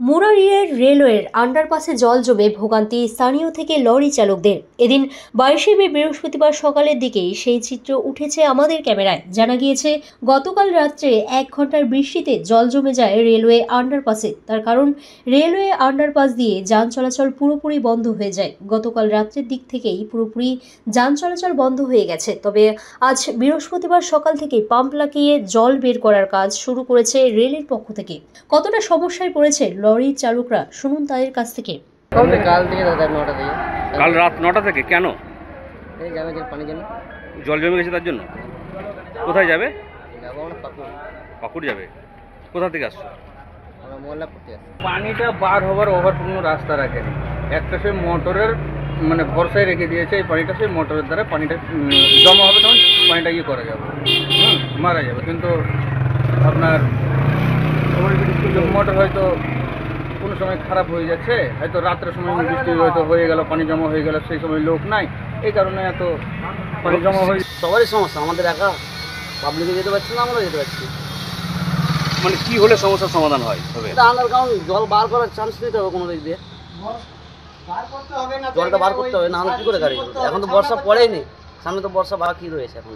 মুরারিয়ার রেলওয়ের আন্ডারপাসে জল জমে ভোগান্তি স্থানীয় থেকে লরি চালকদের। এদিন 22শে মে বৃহস্পতিবার সকালের দিকেই সেই চিত্র উঠেছে আমাদের ক্যামেরায়। জানা গিয়েছে, গতকাল রাত্রে 1 ঘন্টার বৃষ্টিতে জল জমে যায় রেলওয়ে আন্ডারপাসে। তার কারণ, রেলওয়ে আন্ডারপাস দিয়ে যান চলাচল পুরোপুরি বন্ধ হয়ে যায়। গতকাল রাত্রের দিক থেকেই পুরোপুরি যান চলাচল বন্ধ হয়ে গেছে। তবে আজ বৃহস্পতিবার সকাল থেকে পাম্প লাগিয়ে জল বের করার কাজ শুরু করেছে রেলের পক্ষ থেকে। কতটা সমস্যায় পড়েছে লরি চালকরা, শুনুন তাদের কাছ থেকে। কাল থেকে দাদা 9টা থেকে। কাল রাত 9টা থেকে কেন? এই যাবে যে পানির জন্য। জল জমে গেছে তার জন্য? কোথায় যাবে? যাবো আমরা পাকুড়। পাকুড় যাবে? কোথা থেকে আসছো? আমরা মোল্লা করতে আসছি। পানিটা বার হবার ওভার কোনো রাস্তা রাখেনি। একটা সে মোটরের মানে ভরসায় রেখে দিয়েছে। এই পানিটা সেই মোটরের দ্বারা পানিটা জমা হবে, তখন পানিটা করা যাবে, মারা যাবে। কিন্তু আপনার মোটর হয়তো কোনো সময় খারাপ হয়ে যাচ্ছে, হয়তো রাত্রের সময় বৃষ্টি হয়তো হয়ে গেল, পানি জমা হয়ে গেল, সেই সময় লোক নাই, এই কারণে এত পানি জমা হয়ে। সবারই সমস্যা, আমাদের একা পাবলিকে যেতে পারছি না, আমরা যেতে পারছি। মানে কি হলে সমস্যার সমাধান হয়? তবে আন্ডারগ্রাউন্ড জল বার করার চান্স নিতে হবে কোনো দিক দিয়ে। জলটা বার করতে হবে, না হলে কি করে গাড়ি? এখন তো বর্ষা পড়েই নেই, সামনে তো বর্ষা বাকি রয়েছে এখন।